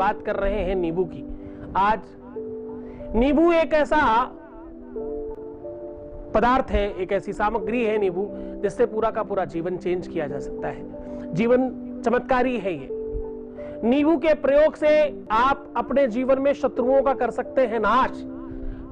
बात कर रहे हैं नींबू की। आज नींबू एक ऐसा पदार्थ है, एक ऐसी सामग्री है नींबू, जिससे पूरा का पूरा जीवन चेंज किया जा सकता है। जीवन चमत्कारी है ये। नींबू के प्रयोग से आप अपने जीवन में शत्रुओं का कर सकते हैं नाश।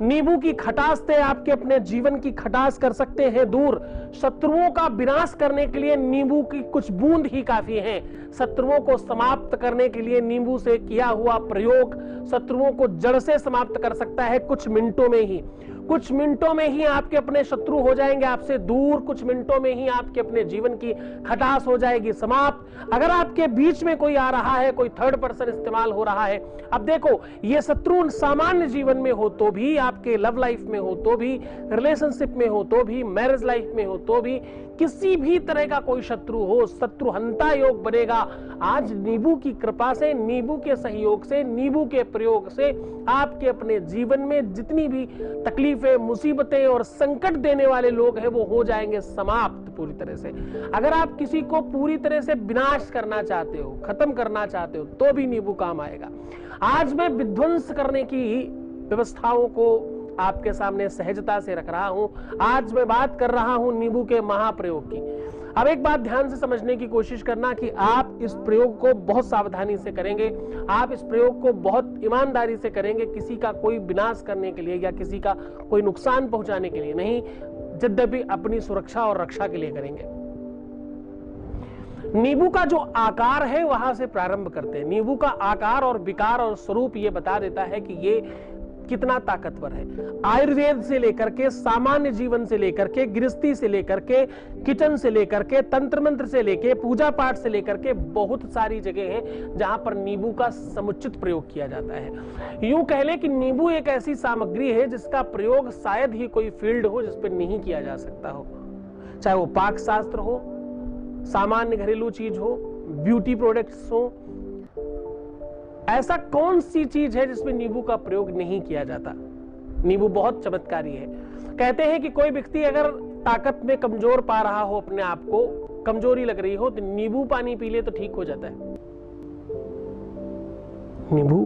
नींबू की खटास से आपके अपने जीवन की खटास कर सकते हैं दूर। शत्रुओं का विनाश करने के लिए नींबू की कुछ बूंद ही काफी है। शत्रुओं को समाप्त करने के लिए नींबू से किया हुआ प्रयोग शत्रुओं को जड़ से समाप्त कर सकता है कुछ मिनटों में ही। कुछ मिनटों में ही आपके अपने शत्रु हो जाएंगे आपसे दूर। कुछ मिनटों में ही आपके अपने जीवन की खटास हो जाएगी समाप्त। अगर आपके बीच में कोई आ रहा है, कोई थर्ड पर्सन इस्तेमाल हो रहा है, अब देखो ये शत्रु सामान्य जीवन में हो तो भी, आपके लव लाइफ में हो तो भी, रिलेशनशिप में हो तो भी, मैरिज लाइफ में हो तो भी, किसी भी तरह का कोई शत्रु हो, शत्रुहंता योग बनेगा। आज नींबू की कृपा से, नींबू के सहयोग से, नींबू के प्रयोग से आपके अपने जीवन में जितनी भी तकलीफें, मुसीबतें और संकट देने वाले लोग हैं वो हो जाएंगे समाप्त पूरी तरह से। अगर आप किसी को पूरी तरह से विनाश करना चाहते हो, खत्म करना चाहते हो, तो भी नींबू काम आएगा। आज मैं विध्वंस करने की व्यवस्थाओं को आपके सामने सहजता से रख रहा हूं। आज मैं बात कर रहा हूं नींबू के महाप्रयोग की। अब एक बात ध्यान से समझने की कोशिश करना कि आप इस प्रयोग को बहुत सावधानी से करेंगे, आप इस प्रयोग को बहुत ईमानदारी से करेंगे, किसी का कोई विनाश करने के लिए या किसी का कोई नुकसान पहुंचाने के लिए नहीं, यद्यपि अपनी सुरक्षा और रक्षा के लिए करेंगे। नींबू का जो आकार है वहां से प्रारंभ करते हैं। नींबू का आकार और विकार और स्वरूप ये बता देता है कि ये कितना ताकतवर है। आयुर्वेद से लेकर के, सामान्य जीवन से लेकर के, गृहस्थी से लेकर के, किचन से लेकर के, तंत्र मंत्र से लेकर, पूजा पाठ से लेकर के बहुत सारी जगह हैं जहां पर नींबू का समुचित प्रयोग किया जाता है। यूं कह ले कि नींबू एक ऐसी सामग्री है जिसका प्रयोग शायद ही कोई फील्ड हो जिस पर नहीं किया जा सकता हो। चाहे वो पाक शास्त्र हो, सामान्य घरेलू चीज हो, ब्यूटी प्रोडक्ट्स हो, ऐसा कौन सी चीज है जिसमें नींबू का प्रयोग नहीं किया जाता। नींबू बहुत चमत्कारी है। कहते हैं कि कोई व्यक्ति अगर ताकत में कमजोर पा रहा हो, अपने आप को कमजोरी लग रही हो, तो नींबू पानी पी ले तो ठीक हो जाता है। नींबू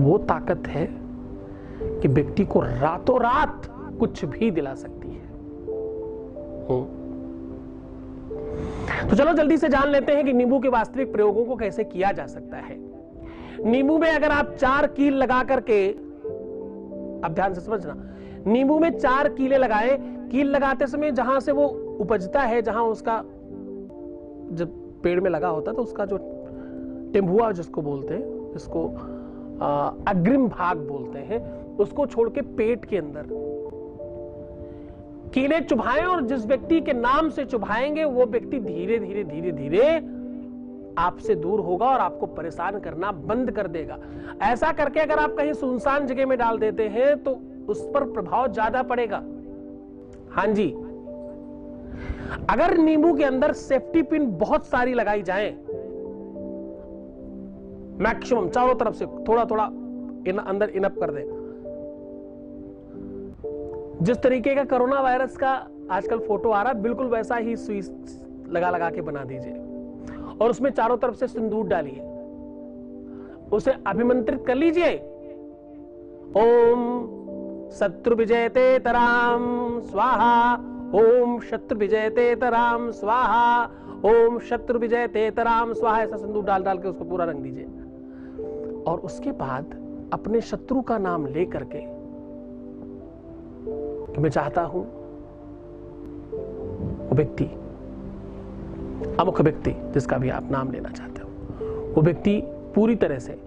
वो ताकत है कि व्यक्ति को रातों रात कुछ भी दिला सकती है। तो चलो जल्दी से जान लेते हैं कि नींबू के वास्तविक प्रयोगों को कैसे किया जा सकता है। नींबू में अगर आप 4 कील लगा करके, अब ध्यान से समझना, नींबू में 4 कीले लगाए। कील लगाते समय जहां से वो उपजता है, जहां उसका जब पेड़ में लगा होता है तो उसका जो टेम्बुआ जिसको बोलते हैं, जिसको अग्रिम भाग बोलते हैं, उसको छोड़ के पेट के अंदर कीले चुभाएं और जिस व्यक्ति के नाम से चुभाएंगे वो व्यक्ति धीरे धीरे धीरे धीरे आपसे दूर होगा और आपको परेशान करना बंद कर देगा। ऐसा करके अगर आप कहीं सुनसान जगह में डाल देते हैं तो उस पर प्रभाव ज्यादा पड़ेगा। हां जी, अगर नींबू के अंदर सेफ्टी पिन बहुत सारी लगाई जाए, मैक्सिमम चारों तरफ से थोड़ा थोड़ा अंदर इनअप कर दे, जिस तरीके का कोरोना वायरस का आजकल फोटो आ रहा है बिल्कुल वैसा ही सुई लगा लगा के बना दीजिए और उसमें चारों तरफ से सिंदूर डालिए, उसे अभिमंत्रित कर लीजिए। ओम शत्रु विजयते तराम स्वाहा, ओम शत्रु विजयते तराम स्वाहा, ओम शत्रु विजयते तराम स्वाहा, ऐसा सिंदूर डाल डाल के उसको पूरा रंग दीजिए। और उसके बाद अपने शत्रु का नाम ले करके कि मैं चाहता हूं वो व्यक्ति, अमुक व्यक्ति जिसका भी आप नाम लेना चाहते हो, वो व्यक्ति पूरी तरह से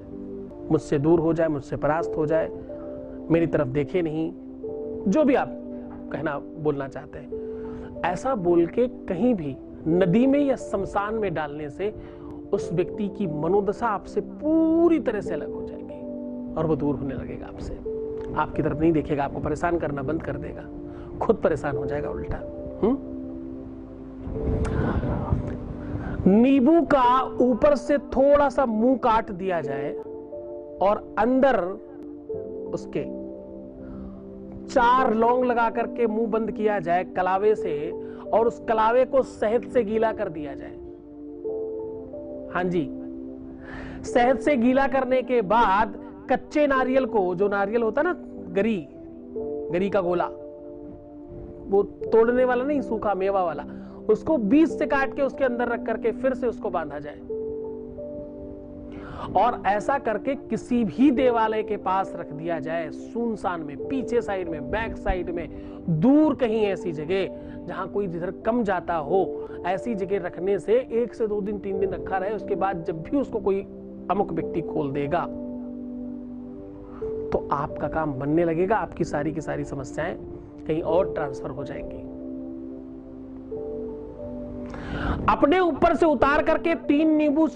मुझसे दूर हो जाए, मुझसे परास्त हो जाए, मेरी तरफ देखे नहीं, जो भी आप कहना बोलना चाहते हैं, ऐसा बोल के कहीं भी नदी में या शमशान में डालने से उस व्यक्ति की मनोदशा आपसे पूरी तरह से अलग हो जाएगी और वो दूर होने लगेगा आपसे, आपकी तरफ नहीं देखेगा, आपको परेशान करना बंद कर देगा, खुद परेशान हो जाएगा उल्टा। नींबू का ऊपर से थोड़ा सा मुंह काट दिया जाए और अंदर उसके 4 लौंग लगा करके मुंह बंद किया जाए कलावे से और उस कलावे को शहद से गीला कर दिया जाए। हां जी, शहद से गीला करने के बाद कच्चे नारियल को, जो नारियल होता है ना, गरी का गोला, वो तोड़ने वाला नहीं, सूखा मेवा वाला, उसको बीच से काट के उसके अंदर रख करके फिर से उसको बांधा जाए। और ऐसा करके किसी भी देवालय के पास रख दिया जाए, सुनसान में, पीछे साइड में, बैक साइड में, दूर कहीं ऐसी जगह जहां कोई जिधर कम जाता हो, ऐसी जगह रखने से 1 से 2 दिन 3 दिन रखा रहे। उसके बाद जब भी उसको कोई अमुक व्यक्ति खोल देगा तो आपका काम बनने लगेगा, आपकी सारी की सारी समस्याएं कहीं और ट्रांसफर हो जाएंगी। अपने ऊपर से उतार करके 3 नींबू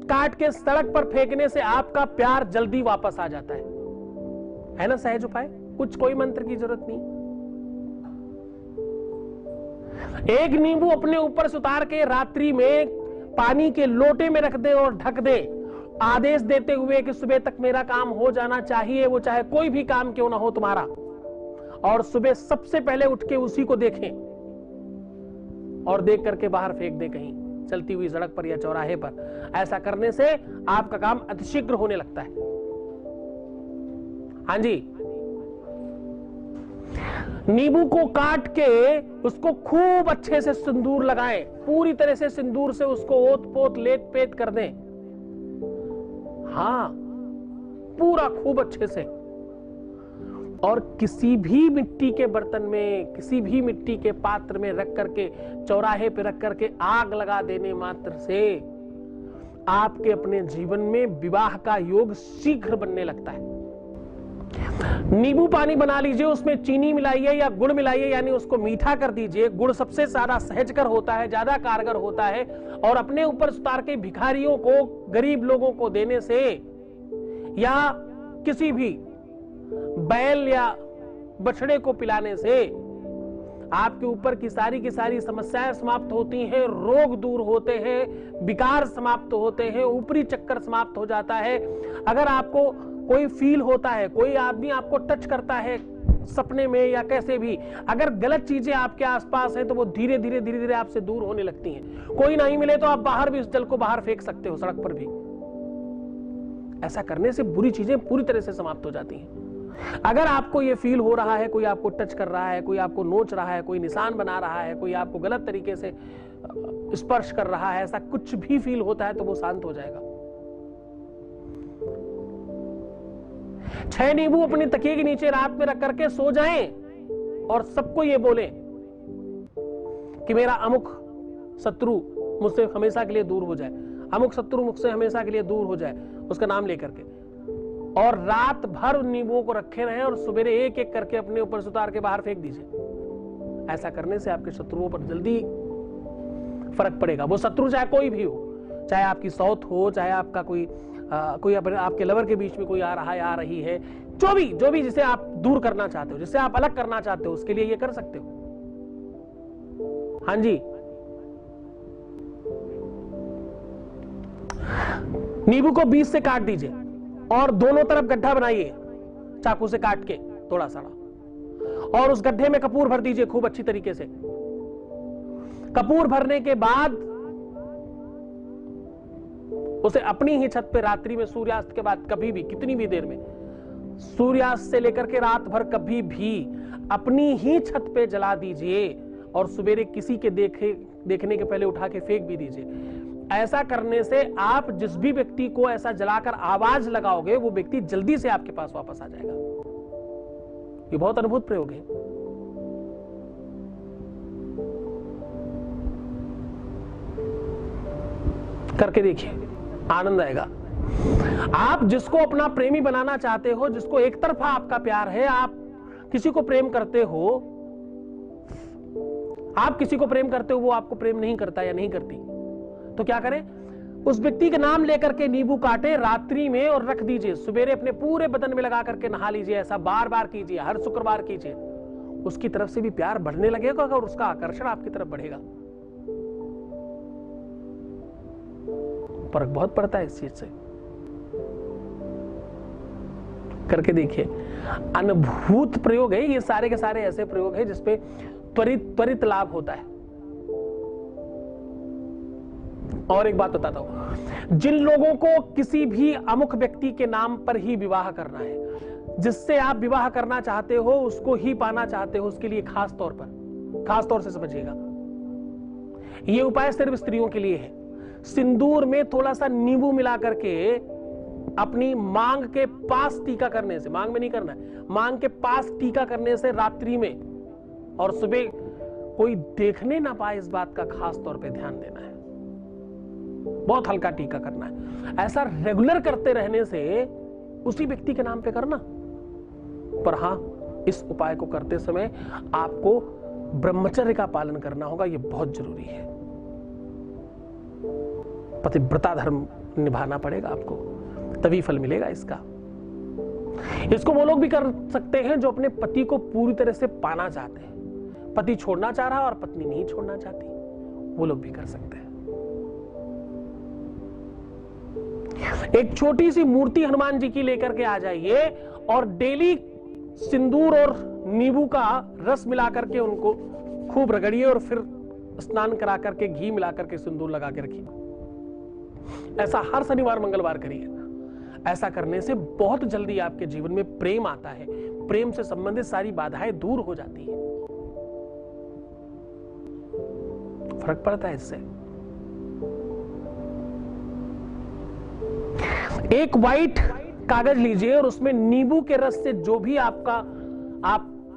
काट के सड़क पर फेंकने से आपका प्यार जल्दी वापस आ जाता है ना? सहज उपाय, कुछ कोई मंत्र की जरूरत नहीं। 1 नींबू अपने ऊपर से उतार के रात्रि में पानी के लोटे में रख दे और ढक दे, आदेश देते हुए कि सुबह तक मेरा काम हो जाना चाहिए, वो चाहे कोई भी काम क्यों ना हो तुम्हारा, और सुबह सबसे पहले उठ के उसी को देखें और देख करके बाहर फेंक दे कहीं चलती हुई सड़क पर या चौराहे पर। ऐसा करने से आपका काम अतिशीघ्र होने लगता है। हाँ जी, नींबू को काट के उसको खूब अच्छे से सिंदूर लगाएं, पूरी तरह से सिंदूर से उसको ओत पोत लेत पेत कर दें। हाँ, पूरा खूब अच्छे से। और किसी भी मिट्टी के बर्तन में, किसी भी मिट्टी के पात्र में रख करके, चौराहे पे रख करके आग लगा देने मात्र से आपके अपने जीवन में विवाह का योग शीघ्र बनने लगता है। नींबू पानी बना लीजिए, उसमें चीनी मिलाइए या गुड़ मिलाइए, यानी उसको मीठा कर दीजिए। गुड़ सबसे ज्यादा सहजकर होता है, ज्यादा कारगर होता है, और अपने ऊपर उतार के भिखारियों को, गरीब लोगों को देने से, या किसी भी बैल या बछड़े को पिलाने से आपके ऊपर की सारी समस्याएं समाप्त होती हैं, रोग दूर होते हैं, विकार समाप्त होते हैं, ऊपरी चक्कर समाप्त हो जाता है। अगर आपको कोई फील होता है, कोई आदमी आपको टच करता है सपने में या कैसे भी, अगर गलत चीजें आपके आसपास हैं तो वो धीरे धीरे आपसे दूर होने लगती हैं। कोई नहीं मिले तो आप बाहर भी उस जल को बाहर फेंक सकते हो, सड़क पर भी। ऐसा करने से बुरी चीजें पूरी तरह से समाप्त हो जाती हैं। अगर आपको ये फील हो रहा है, कोई आपको टच कर रहा है, कोई आपको नोच रहा है, कोई निशान बना रहा है, कोई आपको गलत तरीके से स्पर्श कर रहा है, ऐसा कुछ भी फील होता है तो वो शांत हो जाएगा। 6 नींबू अपनी तकिए के नीचे रात में रख करके सो जाएं और सबको ये बोलें कि मेरा अमुक शत्रु मुझसे हमेशा के लिए दूर हो जाए, अमुक शत्रु मुझसे हमेशा के लिए दूर हो जाए, उसका नाम लेकर के। और रात भर उन नींबुओं को रखे रहें और सुबेरे एक एक करके अपने ऊपर से उतार के बाहर फेंक दीजिए। ऐसा करने से आपके शत्रुओं पर जल्दी फर्क पड़ेगा। वो शत्रु चाहे कोई भी हो, चाहे आपकी सौत हो, चाहे आपका कोई आपके लवर के बीच में कोई आ रहा है, आ रही है, जो भी जिसे आप दूर करना चाहते हो, जिसे आप अलग करना चाहते हो, उसके लिए ये कर सकते हो। हाँ जी, नींबू को बीच से काट दीजिए और दोनों तरफ गड्ढा बनाइए चाकू से काट के थोड़ा सा, और उस गड्ढे में कपूर भर दीजिए खूब अच्छी तरीके से। कपूर भरने के बाद उसे अपनी ही छत पे रात्रि में सूर्यास्त के बाद कभी भी, कितनी भी देर में, सूर्यास्त से लेकर के रात भर कभी भी अपनी ही छत पे जला दीजिए और सवेरे किसी के देखने के पहले उठा के फेंक भी दीजिए। ऐसा करने से आप जिस भी व्यक्ति को ऐसा जलाकर आवाज लगाओगे वो व्यक्ति जल्दी से आपके पास वापस आ जाएगा। ये बहुत अद्भुत प्रयोग है। करके देखिए, आनंद आएगा। आप जिसको अपना प्रेमी बनाना चाहते हो, जिसको एक तरफा आपका प्यार है, आप किसी को प्रेम करते हो, वो आपको प्रेम नहीं करता या नहीं करती, तो क्या करें? उस व्यक्ति का नाम लेकर के नींबू काटे रात्रि में और रख दीजिए, सवेरे अपने पूरे बदन में लगा करके नहा लीजिए। ऐसा बार बार कीजिए, हर शुक्रवार कीजिए। उसकी तरफ से भी प्यार बढ़ने लगेगा और उसका आकर्षण आपकी तरफ बढ़ेगा। फर्क बहुत पड़ता है इस चीज से। करके देखिए, अनुभूत प्रयोग है ये, सारे के सारे ऐसे प्रयोग है जिसपे त्वरित लाभ होता है। और एक बात बताता हूं, जिन लोगों को किसी भी अमुक व्यक्ति के नाम पर ही विवाह करना है, जिससे आप विवाह करना चाहते हो, उसको ही पाना चाहते हो, उसके लिए खास तौर से समझिएगा, यह उपाय सिर्फ स्त्रियों के लिए है। सिंदूर में थोड़ा सा नींबू मिला करके अपनी मांग के पास टीका करने से, मांग में नहीं करना है, मांग के पास टीका करने से रात्रि में और सुबह कोई देखने ना पाए, इस बात का खास तौर पे ध्यान देना है। बहुत हल्का टीका करना है। ऐसा रेगुलर करते रहने से उसी व्यक्ति के नाम पे करना, पर हां, इस उपाय को करते समय आपको ब्रह्मचर्य का पालन करना होगा, यह बहुत जरूरी है। पतिव्रता धर्म निभाना पड़ेगा आपको, तभी फल मिलेगा इसका। इसको वो लोग भी कर सकते हैं जो अपने पति को पूरी तरह से पाना चाहते हैं, पति छोड़ना चाह रहा है और पत्नी नहीं छोड़ना चाहती, वो लोग भी कर सकते हैं। एक छोटी सी मूर्ति हनुमान जी की लेकर के आ जाइए और डेली सिंदूर और नींबू का रस मिला करके उनको खूब रगड़िए और फिर स्नान करा करके घी मिला करके सिंदूर लगा के रखिए। ऐसा हर शनिवार मंगलवार करिए। ऐसा करने से बहुत जल्दी आपके जीवन में प्रेम आता है, प्रेम से संबंधित सारी बाधाएं दूर हो जाती हैं, फर्क पड़ता है इससे। एक व्हाइट कागज लीजिए और उसमें नींबू के रस से जो भी आप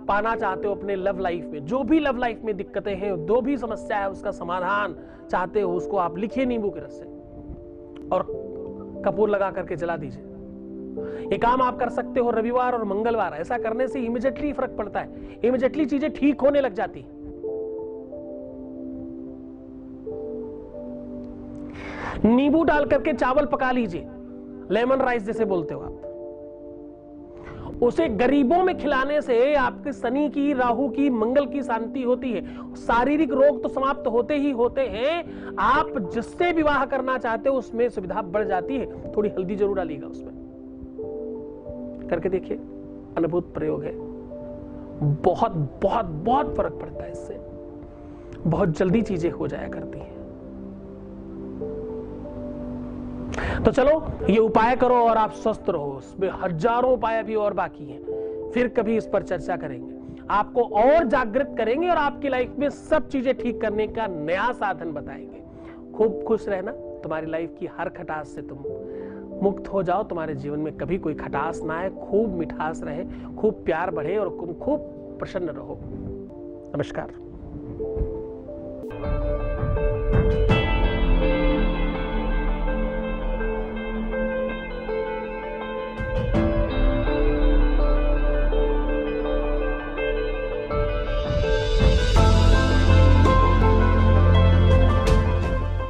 पाना चाहते हो अपने लव लाइफ में, जो भी लव लाइफ में दिक्कतें हैं, जो भी समस्या है उसका समाधान चाहते हो, उसको आप लिखिए नींबू के रस से और कपूर लगा करके जला दीजिए। ये काम आप कर सकते हो रविवार और मंगलवार। ऐसा करने से इमीडिएटली फर्क पड़ता है, इमीडिएटली चीजें ठीक होने लग जाती है। नींबू डाल करके चावल पका लीजिए, लेमन राइस जैसे बोलते हो आप। उसे गरीबों में खिलाने से आपके शनि की, राहु की, मंगल की शांति होती है। शारीरिक रोग तो समाप्त होते ही होते हैं, आप जिससे विवाह करना चाहते हो उसमें सुविधा बढ़ जाती है। थोड़ी हल्दी जरूर डालिएगा उसमें, करके देखिए, अद्भुत प्रयोग है। बहुत बहुत बहुत फर्क पड़ता है इससे, बहुत जल्दी चीजें हो जाया करती हैं। तो चलो ये उपाय करो और आप स्वस्थ रहो। इसमें हजारों उपाय भी और बाकी हैं, फिर कभी इस पर चर्चा करेंगे, आपको और जागृत करेंगे और आपकी लाइफ में सब चीजें ठीक करने का नया साधन बताएंगे। खूब खुश रहना, तुम्हारी लाइफ की हर खटास से तुम मुक्त हो जाओ, तुम्हारे जीवन में कभी कोई खटास ना आए, खूब मिठास रहे, खूब प्यार बढ़े और तुम खूब प्रसन्न रहो। नमस्कार।